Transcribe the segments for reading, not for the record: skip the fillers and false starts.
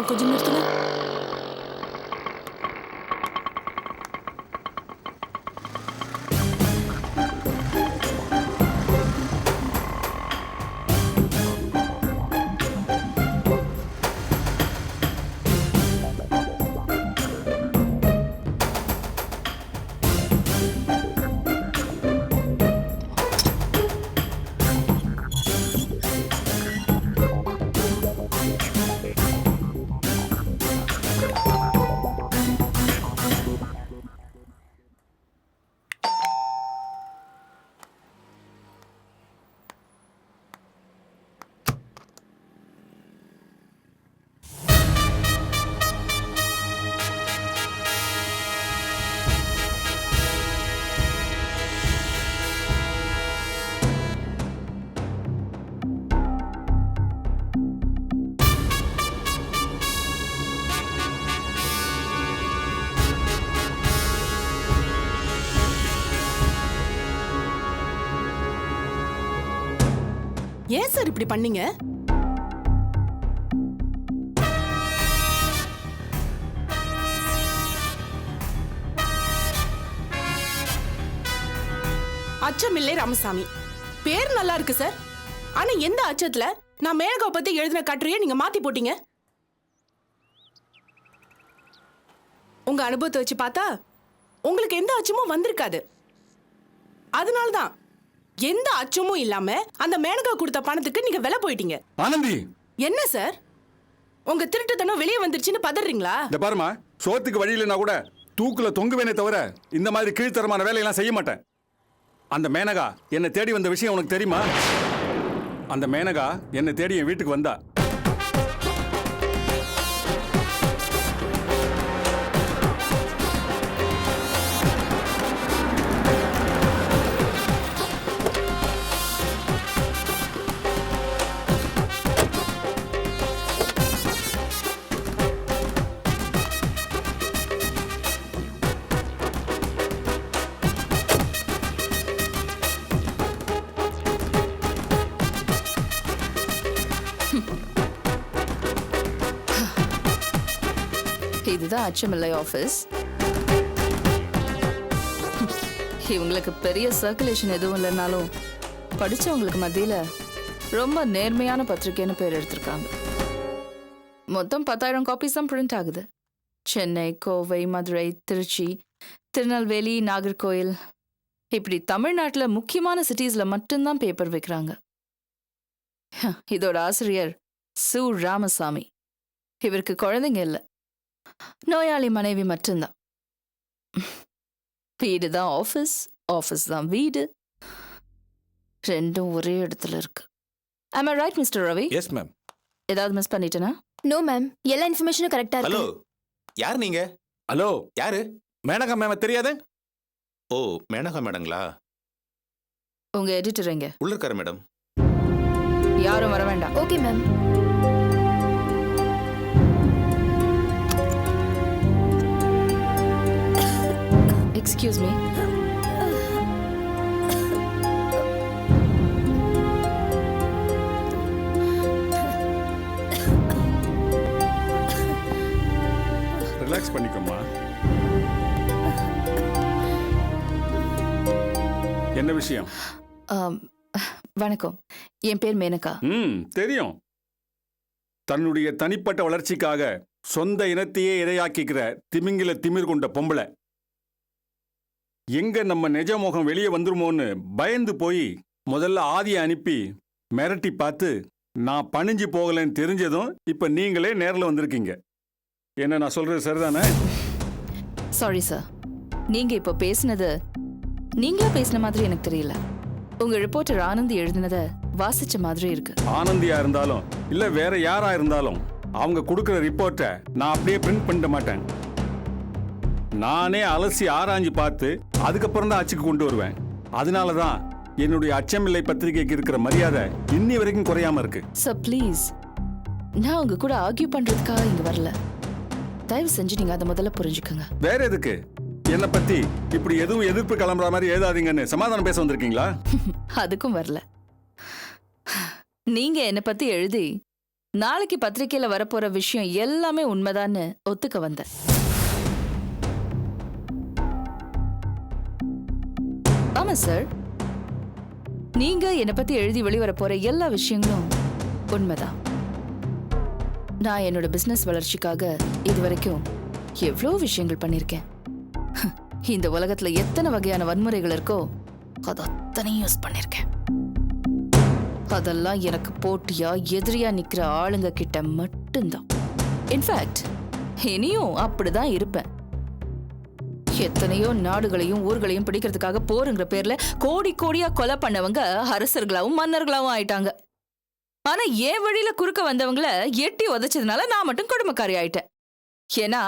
கொஞ்சம் நிறுத்துங்க. ஏன் சார் இப்படி பண்ணீங்க? அச்சமில்லை ராமசாமி பேர் நல்லா இருக்கு சார். ஆனா எந்த அச்சத்துல நான் மேனகாவை பத்தி எழுதின கட்டுரையை நீங்க மாத்தி போட்டீங்க? உங்க அனுபவத்தை வச்சு பார்த்தா உங்களுக்கு எந்த அச்சமும் வந்திருக்காது. அதனால்தான் எந்த அச்சமும் இல்லாம அந்த மேனகா கொடுத்த பணத்துக்கு நீங்க விலை போயிட்டீங்க. ஆனந்தி, என்ன சார் உங்க திருட்டுத்தனம் வெளியே வந்துருச்சுன்னு பதறீங்களா? இந்த பாருமா, சோத்துக்கு வழி இல்லைன்னா கூட தூக்குல தொங்குவேனே தவிர இந்த மாதிரி கீழ்த்தரமான வேலையெல்லாம் செய்ய மாட்டேன். அந்த மேனகா என்னை தேடி வந்த விஷயம் உனக்கு தெரியுமா? அந்த மேனகா என்னை தேடி என் வீட்டுக்கு வந்தா. இதுதான் அச்சமில்லை ஆஃபீஸ். இவங்களுக்கு பெரிய சர்க்குலேஷன் எதுவும் இல்லைனாலும் படிச்சவங்களுக்கு மத்தியில ரொம்ப நேர்மையான பத்திரிக்கைன்னு பேர் எடுத்திருக்காங்க. மொத்தம் 10,000 காப்பீஸ் தான் பிரிண்ட் ஆகுது. சென்னை, கோவை, மதுரை, திருச்சி, திருநெல்வேலி, நாகர்கோயில், இப்படி தமிழ்நாட்டில் முக்கியமான சிட்டிஸ்ல மட்டும்தான் பேப்பர் வைக்கிறாங்க. இதோட ஆசிரியர் சு ராமசாமி. இவருக்கு குழந்தைங்க இல்லை, நோயாளி மனைவி மட்டும்தான். வீடு தான் ஆஃபீஸ், ஆஃபீஸ் தான் வீடு, ரெண்டும் ஒரே இடத்துல இருக்கு. Am I right, Mr. Ravi? Yes ma'am. ஏதாவது மிஸ் பண்ணிட்டேனா? நோ மேம், எல்லா இன்ஃபர்மேஷனும் கரெக்டா இருக்கு. ஹலோ, யார் நீங்க? ஹலோ, யாரு? மேனகா மேம தெரியாது? ஓ, மேனகா மேடங்களா? உங்க எடிட்டர் எங்க? உள்ள இருக்காரு மேடம். யாரும் வர வேண்டாம். Okay ma'am. Excuse me. Relax பண்ணிக்கோமா. என்ன விஷயம்? வணக்கம், என் பேர் மேனகா. தெரியும். தன்னுடைய தனிப்பட்ட வளர்ச்சிக்காக சொந்த இனத்தையே இரையாக்கிக்கிற திமிங்கில திமிர் கொண்ட பொம்பளை. எங்க நம்ம நிஜ முகம் வெளியே வந்துருமோன்னு பயந்து போய் முதல்ல ஆதியை அனுப்பி மிரட்டி பார்த்து நான் பணிஞ்சு போகலன்னு தெரிஞ்சதும் இப்ப நீங்களே நேரில் வந்திருக்கீங்க. என்ன நான் சொல்றது சரிதானே? சாரி சார், நீங்க இப்ப பேசினது நீங்களா பேசின மாதிரி எனக்கு தெரியல. உங்க ரிப்போர்ட்டர் ஆனந்தி எழுதினத வாசிச்ச மாதிரி இருக்கு. ஆனந்தியா இருந்தாலும் இல்ல வேற யாரா இருந்தாலும் அவங்க கொடுக்கிற ரிப்போர்ட்டை நான் அப்படியே பிரிண்ட் பண்ண மாட்டேன். நானே அலசி ஆராய்ஞ்சு பார்த்து அதுக்கப்புறம் தான் அச்சுக்கு கொண்டு வருவேன். அதனாலதான் என்னுடைய அச்சமில்லை பத்திரிகைக்கு இருக்கிற மரியாதை இன்னி வரைக்கும் குறையாம இருக்கு. சார் ப்ளீஸ், நான் உங்க கூட ஆர்கியூ பண்றதுக்காக இங்க வரல. தயவு செஞ்சு நீங்க அதை முதல்ல புரிஞ்சுக்கங்க. வேற எதுக்கு என்னை பத்தி இப்படி எதுவும் எதிர்ப்பு கிளம்புற மாதிரி ஏதாதீங்கன்னு சமாதானம் பேச வந்திருக்கீங்களா? அதுக்கும் வரல. நீங்க என்னை பத்தி எழுதி நாளைக்கு பத்திரிக்கையில வரப்போற விஷயம் எல்லாமே உண்மைதான்னு ஒத்துக்க வந்தேன். ஆமா சார், நீங்க என்னை பத்தி எழுதி வெளிவர போற எல்லா விஷயங்களும் உண்மைதான். நான் என்னோட பிசினஸ் வளர்ச்சிக்காக இதுவரைக்கும் எவ்வளோ விஷயங்கள் பண்ணிருக்கேன். இந்த உலகத்துல எத்தனை வகையான வன்முறைகள் இருக்கோ அது அத்தனையும் யூஸ் பண்ணிருக்கேன். அதெல்லாம் எனக்கு போட்டியா எதிரியா நிக்கிற ஆளுங்க கிட்ட மட்டும்தான். இன்ஃபேக்ட் இனியும் அப்படிதான் இருப்பேன். எத்தனையோ நாடுகளையும் ஊர்களையும் பிடிக்கிறதுக்காக போருங்கிற பேர்ல கோடி கோடியா கொலை பண்ணவங்க அரசர்களாவும் மன்னர்களாவும் ஆயிட்டாங்க. ஆனா என் வழியில குறுக்க வந்தவங்கள எட்டி உதைச்சதுனால நான் மட்டும் கொடுமைக்காரி ஆயிட்டேன். ஏன்னா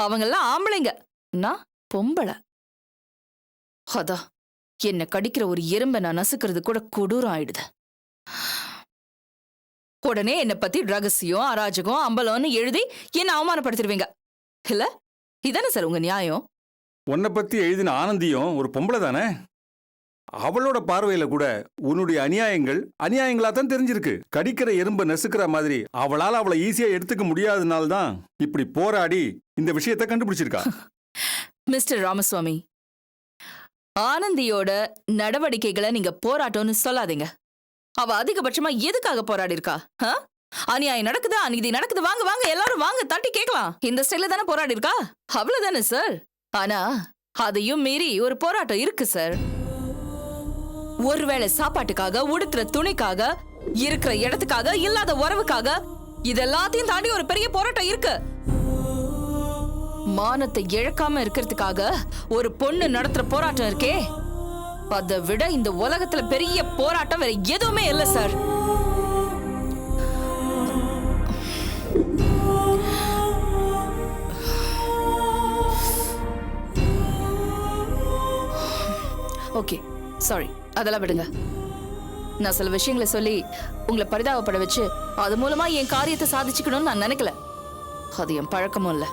அவங்கெல்லாம் ஆம்பளைங்க, நான் பொம்பளை. அதான் என்ன கடிக்கிற ஒரு எறும்பை நான் நசுக்கிறது கூட கொடூரம் ஆயிடுது. உடனே என்னை பத்தி ரகசியம் அராஜகம் அம்பலம்னு எழுதி என்ன அவமானப்படுத்திடுவீங்க இல்ல? இதானே சார் உங்க நியாயம்? உன்னை பத்தி எழுதின ஆனந்தியும் ஒரு பொம்பளை தானே. அவளோட பார்வையில கூட உன்னுடைய அநியாயங்கள் அநியாயங்களா தான் தெரிஞ்சிருக்கு. கடிக்கிற எறும்பை நசுக்கிற மாதிரி அவளால அவளை ஈஸியா எடுத்துக்க முடியாதனால்தான் இப்படி போராடி இந்த விஷயத்தை கண்டுபிடிச்சிருக்கா. மிஸ்டர் ராமசுவாமி, ஆனந்தியோட நடவடிக்கைகளை நீங்க போராட்டம்னு சொல்லாதீங்க. அவ அதிகபட்சமா எதுக்காக போராடி இருக்கா? அநியாயம் நடக்குது, அநீதி நடக்குது, வாங்க வாங்க எல்லாரும் வாங்க தட்டி கேட்கலாம், இந்த ஸ்டைல தானே போராடி இருக்கா. அவ்வளவுதானே சார். ஆனா அதையும் மீறி ஒரு போராட்டம் இருக்கு சார். ஒருவேளை சாப்பாட்டுக்காக, உடுத்துற துணிக்காக, இருக்கிற இடத்துக்காக, இல்லாத உறவுக்காக, இதெல்லாத்தையும் தாண்டி ஒரு பெரிய போராட்டம் இருக்கு. மானத்தை இழக்காம இருக்கிறதுக்காக ஒரு பொண்ணு நடத்துற போராட்டம் இருக்கே, அதை விட இந்த உலகத்துல பெரிய போராட்டம் வேற எதுவுமே இல்ல சார். ஓகே, சாரி, அதெல்லாம் விடுங்க. நான் சில விஷயங்களை சொல்லி உங்களை பரிதாபப்பட வச்சு அது மூலமா என் காரியத்தை சாதிச்சுக்கணும்னு நான் நினைக்கல. அது என் பழக்கமும் இல்ல.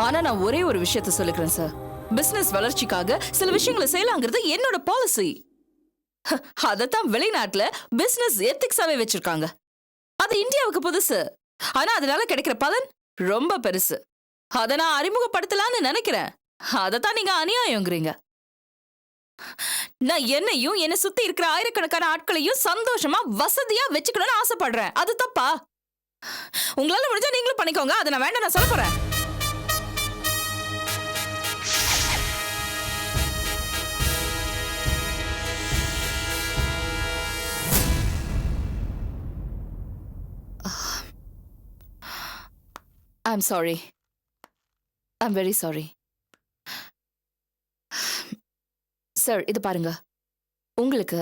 ஆனா நான் ஒரே ஒரு விஷயத்த சொல்லிக்கிறேன் சார். பிசினஸ் வளர்ச்சிக்காக சில விஷயங்களை செய்யலாங்கிறது என்னோட பாலிசி. அதத்தான் வெளிநாட்டுல பிசினஸ் எத்திக்ஸாவே வச்சிருக்காங்க. அது இந்தியாவுக்கு புதுசு. ஆனா அதனால கிடைக்கிற பலன் ரொம்ப பெருசு. அதை நான் அறிமுகப்படுத்தலான்னு நினைக்கிறேன். அதத்தான் நீங்க அநியாயங்கிறீங்க. நான் என்னையும் என்ன சுத்தி இருக்கிற ஆயிரக்கணக்கான ஆட்களையும் சந்தோஷமா வசதியா வச்சுக்கணும்னு ஆசைப்படுறேன். அது தப்பா? உங்களால முடிஞ்சா நீங்களும் பண்ணிக்கோங்க. அதை நான் வேண்டாம் நான் சொல்ல போறேன். I'm sorry. I'm very sorry. Sir, இது பாருங்க. உங்களுக்கு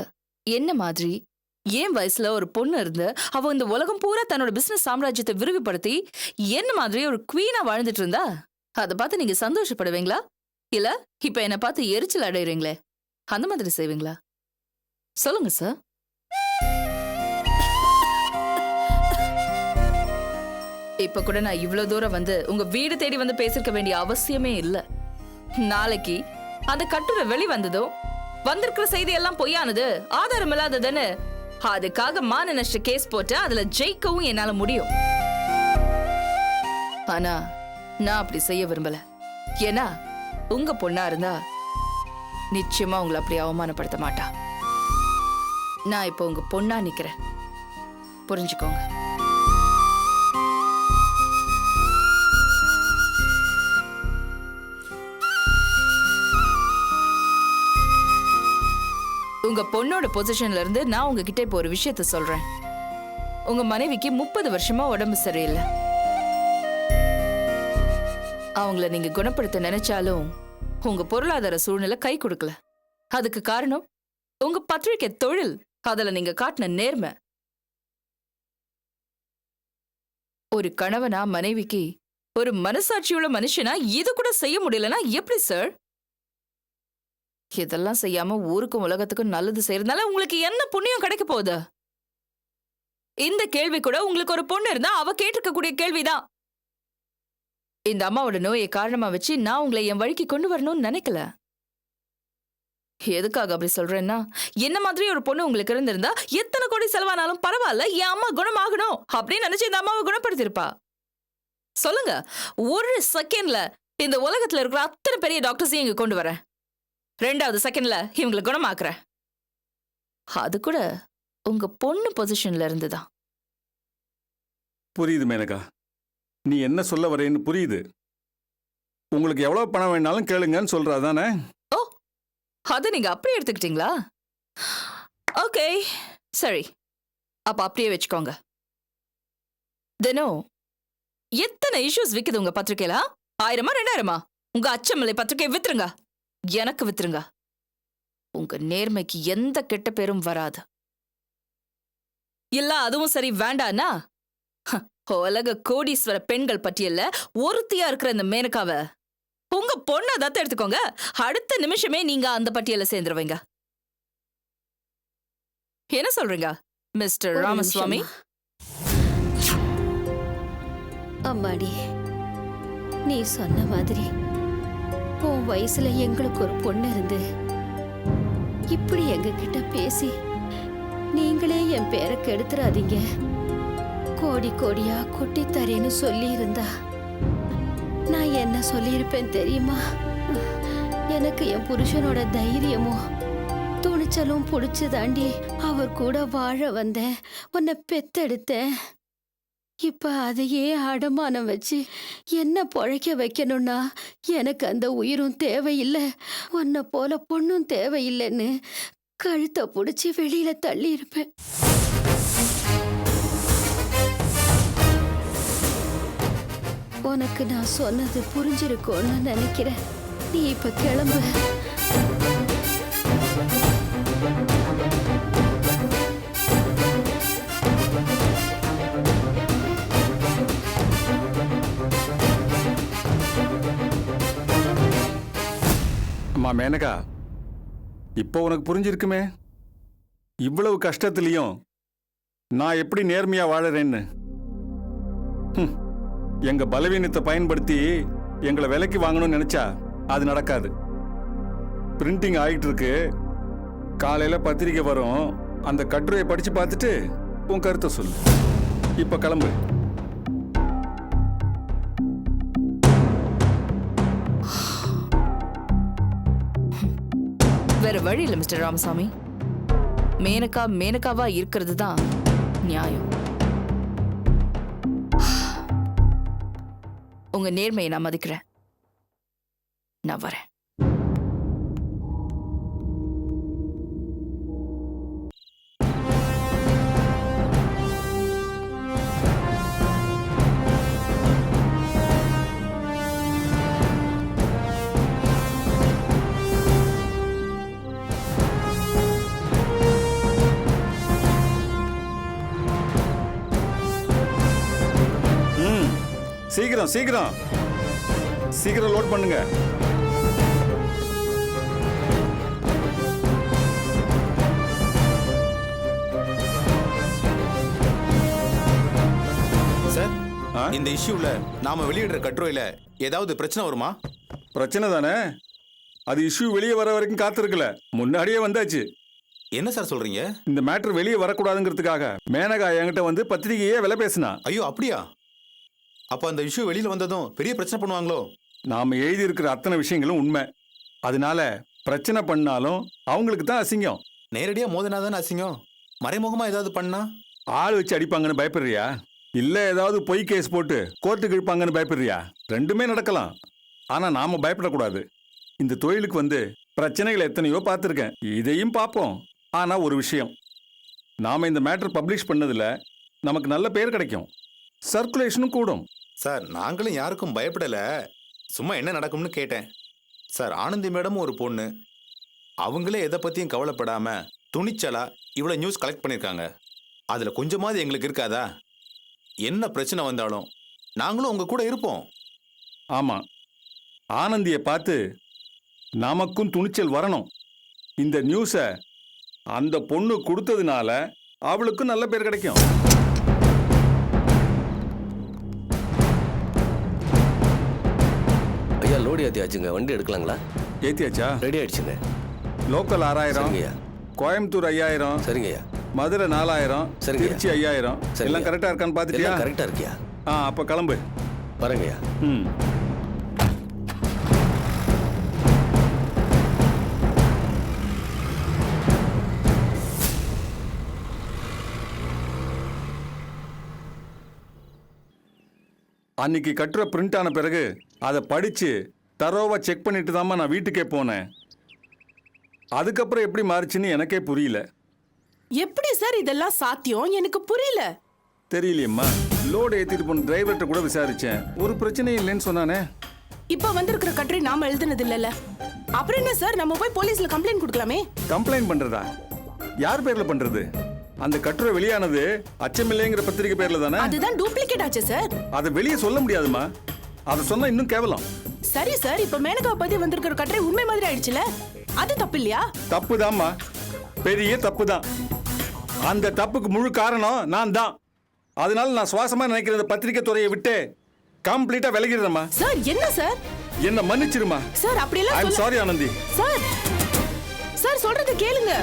என்ன மாதிரி என் வயசுல ஒரு பொண்ணு இருந்து அவ இந்த உலகம் பூரா தன்னோட பிசினஸ் சாம்ராஜ்யத்தை விரிவுபடுத்தி என்ன மாதிரி ஒரு குவீனா வாழ்ந்துட்டு இருந்தா அதை பார்த்து நீங்க சந்தோஷப்படுவீங்களா? இல்ல இப்ப என்ன பார்த்து எரிச்சல் அடைறீங்களே அந்த மாதிரி செய்வீங்களா? சொல்லுங்க சார். இப்ப கூட நான் இவ்வளவு தூரம் வந்து உங்க வீடு தேடி வந்து பேசிருக்க வேண்டிய அவசியமே இல்ல. நாளைக்கு அந்த கட்டுரை வெளி வந்ததும் வந்திருக்கிற செய்தி எல்லாம் பொய்யானது, ஆதாரம் இல்லாததுன்னு அதுக்காக மான நஷ்ட கேஸ் போட்டு அதுல ஜெயிக்கவும் என்னால முடியும். ஆனா நான் அப்படி செய்ய விரும்பல. ஏன்னா உங்க பொண்ணா இருந்தா நிச்சயமா உங்களை அப்படி அவமானப்படுத்த மாட்டா. நான் இப்போ உங்க பொண்ணா நிக்கிறேன், புரிஞ்சுக்கோங்க. உங்க பொண்ணோட பொசிஷன்ல இருந்து நான் உங்ககிட்ட இப்போ ஒரு விஷயத்த சொல்றேன். உங்க மனைவிக்கு 30 வருஷமா உடம்பு சரியில்லை. அவங்கள நீங்க குணப்படுத்த நினைச்சாலும் உங்க பொருளாதார சூழ்நிலை கை கொடுக்கல. அதுக்கு காரணம் உங்க பத்திரிக்கை தொழில். அதுல நீங்க காட்டின நேர்மை. ஒரு கணவனா மனைவிக்கு ஒரு மனசாட்சியுள்ள மனுஷனா இது கூட செய்ய முடியலன்னா எப்படி சார்? இதெல்லாம் செய்யாம ஊருக்கும் உலகத்துக்கும் நல்லது செய்யறதுனால உங்களுக்கு என்ன புண்ணியம் கிடைக்க போகுது? இந்த கேள்வி கூட உங்களுக்கு ஒரு பொண்ணு இருந்தா அவ கேட்டிருக்கக்கூடிய கேள்விதான். இந்த அம்மாவோட நோயை காரணமா வச்சு நான் உங்களை என் வழிக்கு கொண்டு வரணும்னு நினைக்கல. எதுக்காக அப்படி சொல்றேன்னா, என்ன மாதிரி ஒரு பொண்ணு உங்களுக்கு இருந்திருந்தா எத்தனை கோடி செலவானாலும் பரவாயில்ல, என் அம்மா குணமாகணும் அப்படின்னு நினைச்சு இந்த அம்மாவை குணப்படுத்திருப்பா. சொல்லுங்க, ஒரு செகண்ட்ல இந்த உலகத்துல இருக்கிற அத்தனை பெரிய டாக்டர்ஸையும் இங்க கொண்டு வரேன். 2வது செகண்ட்ல இவங்களை குணமாக்குறேன். அது கூட உங்க பொண்ணு பொசிஷன்ல இருந்துதான். புரியுது மேனகா, நீ என்ன சொல்ல வரேன்னு புரியுது. உங்களுக்கு எவ்வளவு பணம் வேணாலும் கேளுங்கன்னு சொல்றா தானே? ஓ, அதை நீங்க அப்படியே எடுத்துக்கிட்டீங்களா? ஓகே, சரி, அப்ப அப்படியே வச்சுக்கோங்க. தினம் எத்தனை இஷ்யூஸ் விக்குது உங்க பத்திரிக்கையில? 1000 2000? உங்க அச்சமலை பத்திரிகை வித்துருங்க, எனக்கு வித்துருங்க. உங்க நேர்மைக்கு எந்த கெட்ட பேரும் வராது. இல்ல அதுவும் சரி வேண்டானா, உலக கோடீஸ்வர பெண்கள் பட்டியல்ல ஒருத்தியா இருக்கிற இந்த மேனகாவை உங்க பொண்ணை தத்து எடுத்துக்கோங்க. அடுத்த நிமிஷமே நீங்க அந்த பட்டியல சேர்ந்துருவீங்க. என்ன சொல்றீங்க மிஸ்டர் ராமசுவாமி? அம்மாடி, நீ சொன்ன மாதிரி உன் வயசுல எங்களுக்கு ஒரு பொண்ணு இருந்து இப்படி எங்க கிட்ட பேசி நீங்களே என் பேரை கெடுத்துறாதீங்க, கோடி கோடியா கொட்டி தரேன்னு சொல்லி இருந்தா நான் என்ன சொல்லியிருப்பேன் தெரியுமா? எனக்கு என் புருஷனோட தைரியமும் துணிச்சலும் புடிச்சுதாண்டி அவர் கூட வாழ வந்தேன், உன்னை பெத்தெடுத்தேன். இப்ப அதையே அடமானம் வச்சு என்ன பொழைக்க வைக்கணும்னா எனக்கு அந்த உயிரும் தேவையில்லை, உன்னை போல பொண்ணும் தேவையில்லைன்னு கழுத்தை பிடிச்சி வெளியில தள்ளி இருப்பேன். உனக்கு நான் சொன்னது புரிஞ்சிருக்கும்னு நினைக்கிறேன். நீ இப்ப கிளம்பு. அம்மா மேனகா, இப்போ உனக்கு புரிஞ்சிருக்குமே இவ்வளவு கஷ்டத்திலையும் நான் எப்படி நேர்மையா வாழறேன்னு. எங்க பலவீனத்தை பயன்படுத்தி எங்களை விலைக்கு வாங்கணும்னு நினைச்சா அது நடக்காது. பிரிண்டிங் ஆகிட்டு இருக்கு, காலையில பத்திரிக்கை வரும், அந்த கட்டுரையை படிச்சு பார்த்துட்டு உன் கருத்தை சொல்லு. இப்ப கிளம்பு. வேற வழி இல்ல மிஸ்டர் ராமசாமி. மேனகா மேனகாவா இருக்கிறது தான் நியாயம். உங்க நேர்மையை நான் மதிக்கிறேன். நான் வரேன். சீக்கிரம் சீக்கிரம் சீக்கிரம் லோட் பண்ணுங்க. சார், ஆ? இந்த இஷ்யூல நாம வெளியிடுற கட்டுரையில ஏதாவது பிரச்சனை வருமா? பிரச்சனை தானே, அது இஷ்யூ வெளியே வர வரைக்கும் காத்திருக்கல, முன்னாடியே வந்தாச்சு. என்ன சார் சொல்றீங்க? இந்த மேட்டர் வெளியே வரக்கூடாதுங்கிறதுக்காக மேனகா என்கிட்ட வந்து பத்திரிகையே விலை பேசினா. ஐயோ அப்படியா? அப்ப அந்த இஷ்யூ வெளியில வந்ததும் பெரிய பிரச்சனை பண்ணுவாங்களோ? நாம எழுதி இருக்கிற அத்தனை விஷயங்களும் உண்மை. அதனால பிரச்சனை பண்ணாலும் அவங்களுக்கு தான் அசிங்கம். நேரடியா மோதனாதானே அசிங்கம். மறைமுகமா ஏதாவது பண்ணா ஆள் வச்சு அடிப்பாங்கன்னு பயப்படுறியா? இல்ல ஏதாவது பொய் கேஸ் போட்டு கோர்ட்டுக்கு இழுப்பாங்கன்னு பயப்படுறியா? ரெண்டுமே நடக்கலாம். ஆனா நாம பயப்படக்கூடாது. இந்த தொழிலுக்கு வந்து பிரச்சனைகளை எத்தனையோ பார்த்துருக்கேன், இதையும் பார்ப்போம். ஆனா ஒரு விஷயம், நாம இந்த மேட்டர் பப்ளிஷ் பண்ணதுல நமக்கு நல்ல பேர் கிடைக்கும், சர்க்குலேஷனும் கூடும். சார், நாங்களும் யாருக்கும் பயப்படல, சும்மா என்ன நடக்கும்னு கேட்டேன். சார், ஆனந்தி மேடமும் ஒரு பொண்ணு, அவங்களே எதை பத்தியும் கவலைப்படாம துணிச்சலா இவ்வளவு நியூஸ் கலெக்ட் பண்ணிருக்காங்க. அதுல கொஞ்சமாவது எங்களுக்கு இருக்காதா? என்ன பிரச்சனை வந்தாலும் நாங்களும் உங்க கூட இருப்போம். ஆமா, ஆனந்தியை பார்த்து நமக்கும் துணிச்சல் வரணும். இந்த நியூஸை அந்த பொண்ணு கொடுத்ததுனால அவளுக்கும் நல்ல பேர் கிடைக்கும். ஐயா, லோடு ஏற்றியாச்சுங்க, வண்டி எடுக்கலாங்களா? ஏத்தியாச்சா? ரெடி ஆயிடுச்சுங்க. லோக்கல் 6000, சரிங்கய்யா. கோயம்புத்தூர் 5000, சரிங்கய்யா. மதுரை 4000, சரிங்கய்யா. திருச்சி 5000. சரிங்கய்யா. எல்லாம் கரெக்டா இருக்கான்னு பாத்துட்டியா? எல்லாம் கரெக்டா இருக்கியா? அப்ப கிளம்பு. வரேங்கய்யா. ம். அன்னைக்கு கட்டுரை பிரிண்ட் ஆன பிறகு அதை படிச்சு தரோவா செக் பண்ணிட்டு தாம்மா நான் வீட்டுக்கே போனேன். அதுக்கப்புறம் எப்படி மாறுச்சுன்னு எனக்கே புரியல. எப்படி சார் இதெல்லாம் சாத்தியம் எனக்கு புரியல. தெரியலையம்மா. லோடு ஏத்திட்டு போன டிரைவர்கிட்ட கூட விசாரிச்சேன். ஒரு பிரச்சனையும் இல்லைன்னு சொன்னானே. இப்ப வந்திருக்கிற கட்டுரை நாம எழுதுனது இல்லல. அப்புறம் என்ன சார், நம்ம போய் போலீஸ்ல கம்ப்ளைண்ட் கொடுக்கலாமே. கம்ப்ளைண்ட் பண்றதா? யார் பேர்ல பண்றது? அந்த கட்டுரை வெளியானது அச்சமில்லைங்கிற பத்திரிகை பேர்ல தானே? அதுதான் டூப்ளிகேட் ஆச்சு சார். அதை வெளியே சொல்ல முடியாதுமா. அதை சொன்னா இன்னும் கேவலம். சரி சார், இப்ப மேனகா பத்தி வந்திருக்கிற கட்டுரை உண்மை மாதிரி ஆயிடுச்சுல, அது தப்பு இல்லையா? தப்புதாம்மா, பெரிய தப்பு தான். அந்த தப்புக்கு முழு காரணம் நான் தான். அதனால நான் சுவாசமா நினைக்கிற இந்த பத்திரிகை துறையை விட்டு கம்ப்ளீட்டா விலகிடுறேம்மா. சார் என்ன சார்? என்ன மன்னிச்சிருமா. சார் அப்படியெல்லாம் I am sorry Anandhi. Sir sir சொல்றது கேளுங்க.